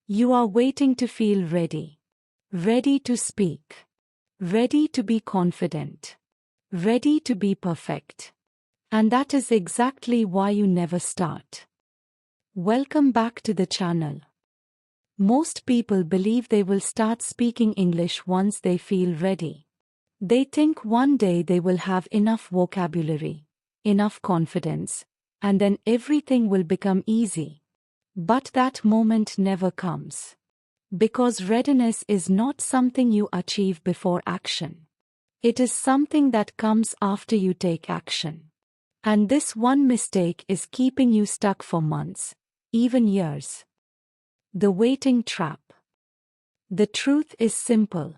You are waiting to feel ready. Ready to speak. Ready to be confident. Ready to be perfect. And that is exactly why you never start. Welcome back to the channel. Most people believe they will start speaking English once they feel ready. They think one day they will have enough vocabulary, enough confidence, and then everything will become easy. But that moment never comes. Because readiness is not something you achieve before action. It is something that comes after you take action. And this one mistake is keeping you stuck for months, even years. The waiting trap. The truth is simple.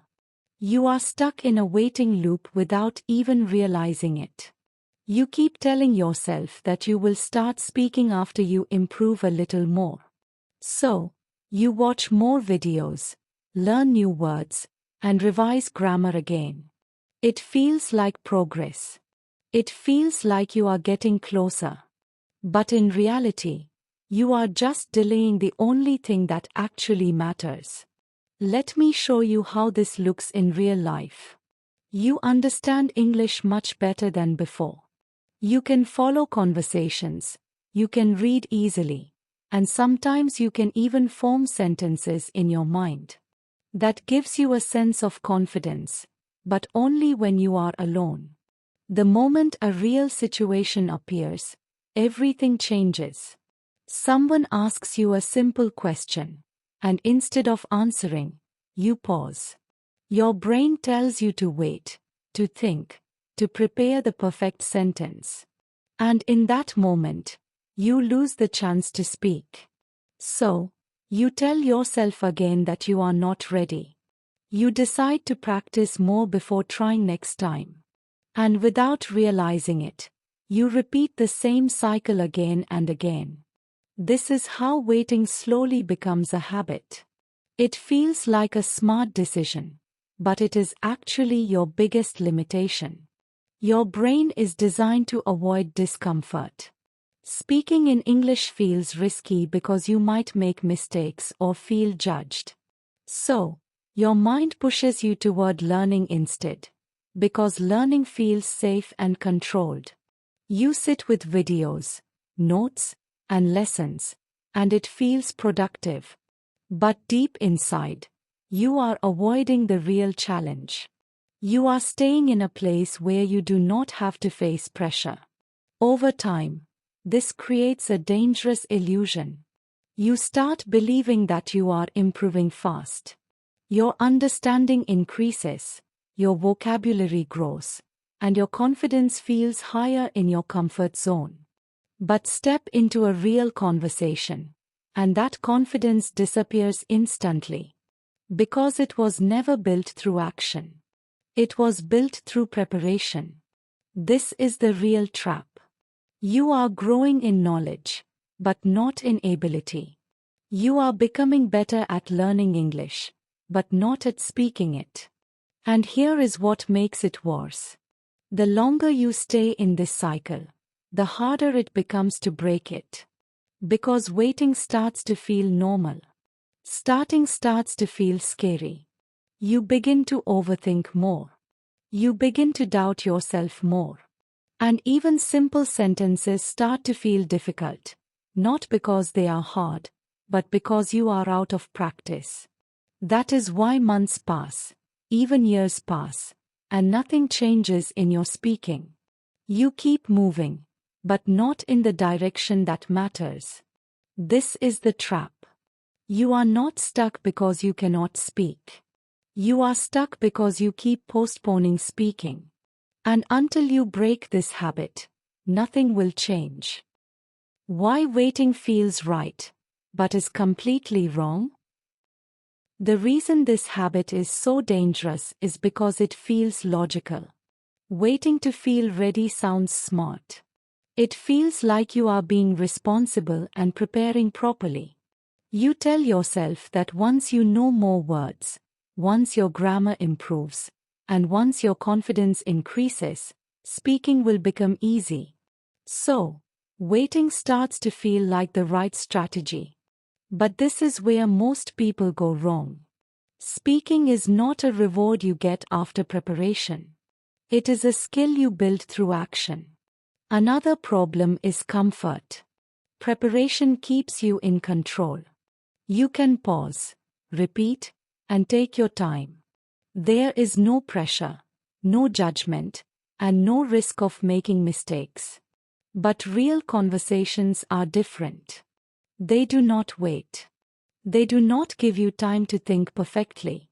You are stuck in a waiting loop without even realizing it. You keep telling yourself that you will start speaking after you improve a little more. So, you watch more videos, learn new words, and revise grammar again. It feels like progress. It feels like you are getting closer. But in reality, you are just delaying the only thing that actually matters. Let me show you how this looks in real life. You understand English much better than before. You can follow conversations, you can read easily, and sometimes you can even form sentences in your mind. That gives you a sense of confidence, but only when you are alone. The moment a real situation appears, everything changes. Someone asks you a simple question, and instead of answering, you pause. Your brain tells you to wait, to think, to prepare the perfect sentence. And in that moment, you lose the chance to speak. So, you tell yourself again that you are not ready. You decide to practice more before trying next time. And without realizing it, you repeat the same cycle again and again. This is how waiting slowly becomes a habit. It feels like a smart decision, but it is actually your biggest limitation. Your brain is designed to avoid discomfort. Speaking in English feels risky because you might make mistakes or feel judged. So, your mind pushes you toward learning instead, because learning feels safe and controlled. You sit with videos, notes, and lessons, and it feels productive. But deep inside, you are avoiding the real challenge. You are staying in a place where you do not have to face pressure. Over time, this creates a dangerous illusion. You start believing that you are improving fast. Your understanding increases, your vocabulary grows, and your confidence feels higher in your comfort zone. But step into a real conversation, and that confidence disappears instantly. Because it was never built through action. It was built through preparation. This is the real trap. You are growing in knowledge, but not in ability. You are becoming better at learning English, but not at speaking it. And here is what makes it worse. The longer you stay in this cycle, the harder it becomes to break it. Because waiting starts to feel normal. Starting starts to feel scary. You begin to overthink more. You begin to doubt yourself more. And even simple sentences start to feel difficult, not because they are hard, but because you are out of practice. That is why months pass, even years pass, and nothing changes in your speaking. You keep moving, but not in the direction that matters. This is the trap. You are not stuck because you cannot speak. You are stuck because you keep postponing speaking. And until you break this habit, nothing will change. Why waiting feels right, but is completely wrong? The reason this habit is so dangerous is because it feels logical. Waiting to feel ready sounds smart. It feels like you are being responsible and preparing properly. You tell yourself that once you know more words, once your grammar improves, and once your confidence increases, speaking will become easy. So, waiting starts to feel like the right strategy. But this is where most people go wrong. Speaking is not a reward you get after preparation. It is a skill you build through action. Another problem is comfort. Preparation keeps you in control. You can pause, repeat, and take your time. There is no pressure, no judgment, and no risk of making mistakes. But real conversations are different. They do not wait. They do not give you time to think perfectly.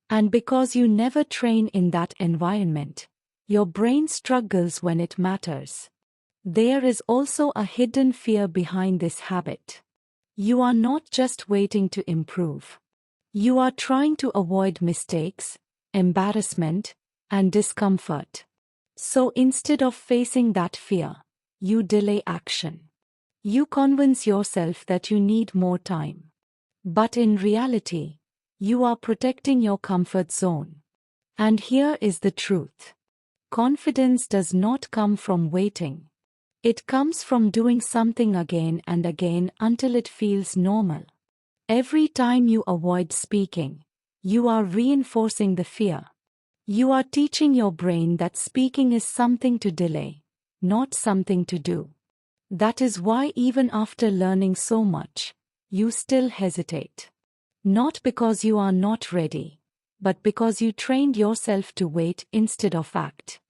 And because you never train in that environment, your brain struggles when it matters. There is also a hidden fear behind this habit. You are not just waiting to improve. You are trying to avoid mistakes, embarrassment, and discomfort. So instead of facing that fear, you delay action. You convince yourself that you need more time. But in reality, you are protecting your comfort zone. And here is the truth. Confidence does not come from waiting. It comes from doing something again and again until it feels normal. Every time you avoid speaking, you are reinforcing the fear. You are teaching your brain that speaking is something to delay, not something to do. That is why even after learning so much, you still hesitate. Not because you are not ready, but because you trained yourself to wait instead of act.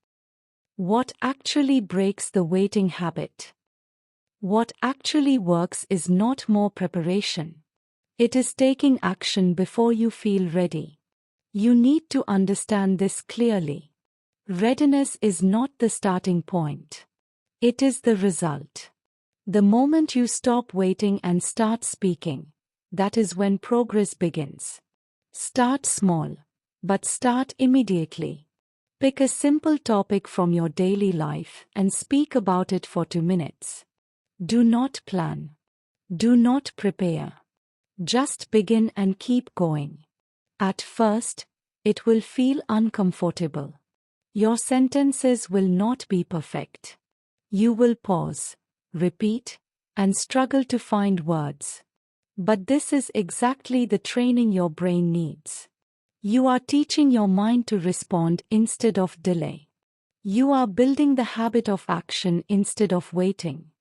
What actually breaks the waiting habit? What actually works is not more preparation. It is taking action before you feel ready. You need to understand this clearly. Readiness is not the starting point. It is the result. The moment you stop waiting and start speaking, that is when progress begins. Start small, but start immediately. Pick a simple topic from your daily life and speak about it for 2 minutes. Do not plan. Do not prepare. Just begin and keep going. At first, it will feel uncomfortable. Your sentences will not be perfect. You will pause, repeat, and struggle to find words. But this is exactly the training your brain needs. You are teaching your mind to respond instead of delay. You are building the habit of action instead of waiting.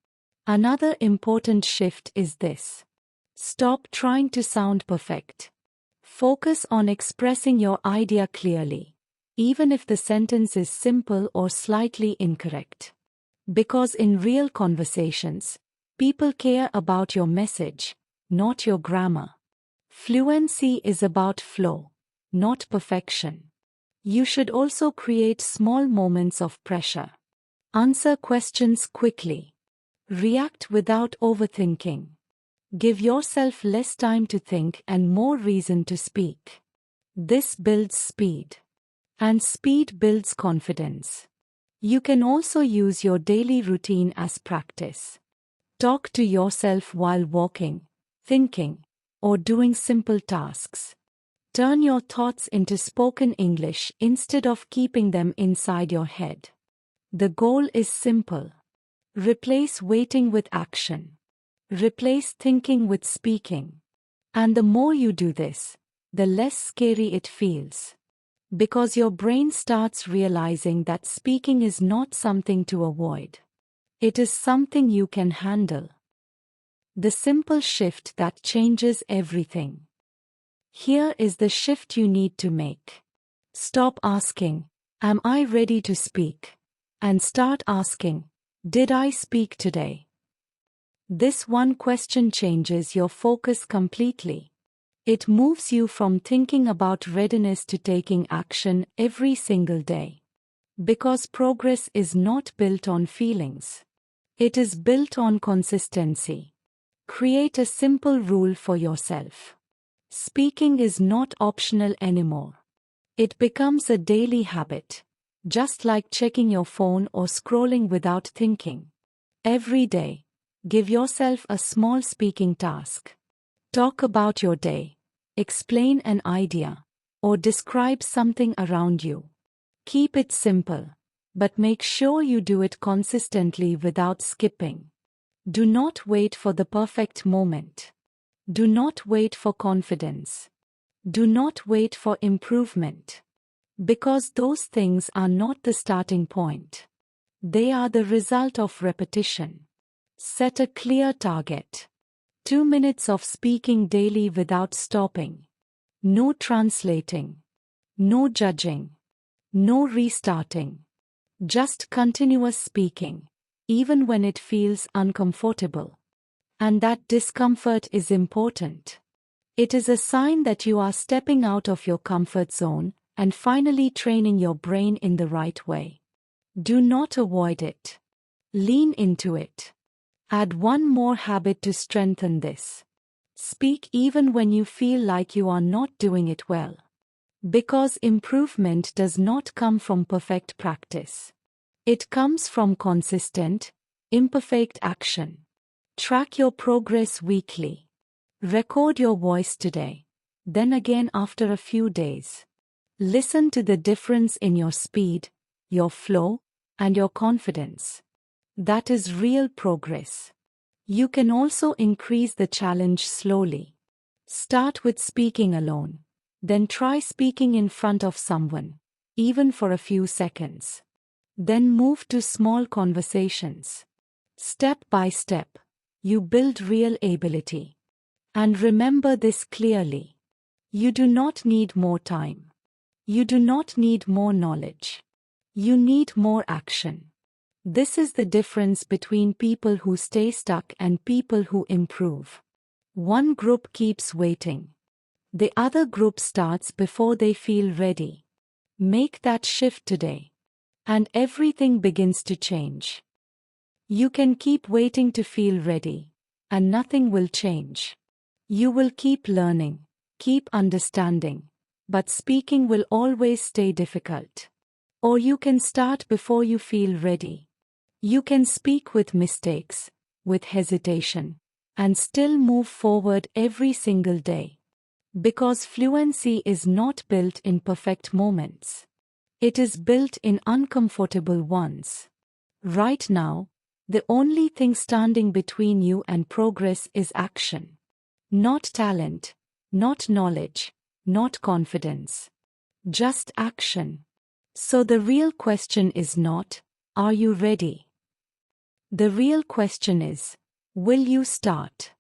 Another important shift is this. Stop trying to sound perfect. Focus on expressing your idea clearly, even if the sentence is simple or slightly incorrect. Because in real conversations, people care about your message, not your grammar. Fluency is about flow, not perfection. You should also create small moments of pressure. Answer questions quickly. React without overthinking. Give yourself less time to think and more reason to speak. This builds speed. And speed builds confidence. You can also use your daily routine as practice. Talk to yourself while walking, thinking, or doing simple tasks. Turn your thoughts into spoken English instead of keeping them inside your head. The goal is simple. Replace waiting with action. Replace thinking with speaking. And the more you do this, the less scary it feels. Because your brain starts realizing that speaking is not something to avoid. It is something you can handle. The simple shift that changes everything. Here is the shift you need to make. Stop asking, "Am I ready to speak?" and start asking, "Did I speak today?" This one question changes your focus completely. It moves you from thinking about readiness to taking action every single day. Because progress is not built on feelings. It is built on consistency. Create a simple rule for yourself. Speaking is not optional anymore. It becomes a daily habit, just like checking your phone or scrolling without thinking. Every day, give yourself a small speaking task. Talk about your day, explain an idea, or describe something around you. Keep it simple, but make sure you do it consistently without skipping. Do not wait for the perfect moment. Do not wait for confidence. Do not wait for improvement. Because those things are not the starting point. They are the result of repetition. Set a clear target. 2 minutes of speaking daily without stopping. No translating. No judging. No restarting. Just continuous speaking, even when it feels uncomfortable. And that discomfort is important. It is a sign that you are stepping out of your comfort zone and finally training your brain in the right way. Do not avoid it. Lean into it. Add one more habit to strengthen this. Speak even when you feel like you are not doing it well. Because improvement does not come from perfect practice. It comes from consistent, imperfect action. Track your progress weekly. Record your voice today, then again after a few days. Listen to the difference in your speed, your flow, and your confidence. That is real progress. You can also increase the challenge slowly. Start with speaking alone. Then try speaking in front of someone, even for a few seconds. Then move to small conversations. Step by step, you build real ability. And remember this clearly. You do not need more time. You do not need more knowledge. You need more action. This is the difference between people who stay stuck and people who improve. One group keeps waiting. The other group starts before they feel ready. Make that shift today. And everything begins to change. You can keep waiting to feel ready, and nothing will change. You will keep learning, keep understanding, but speaking will always stay difficult. Or you can start before you feel ready. You can speak with mistakes, with hesitation, and still move forward every single day. Because fluency is not built in perfect moments. It is built in uncomfortable ones. Right now, the only thing standing between you and progress is action. Not talent, not knowledge, not confidence. Just action. So the real question is not, are you ready? The real question is, will you start?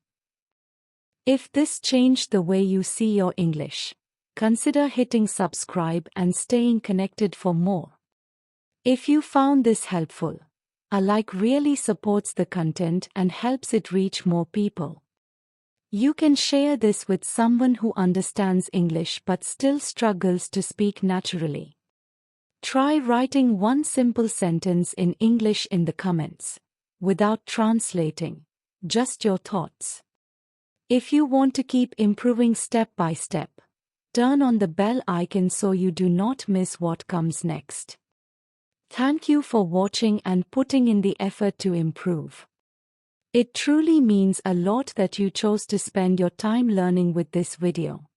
If this changed the way you see your English, consider hitting subscribe and staying connected for more. If you found this helpful, a like really supports the content and helps it reach more people. You can share this with someone who understands English but still struggles to speak naturally. Try writing one simple sentence in English in the comments, without translating, just your thoughts. If you want to keep improving step by step, turn on the bell icon so you do not miss what comes next. Thank you for watching and putting in the effort to improve. It truly means a lot that you chose to spend your time learning with this video.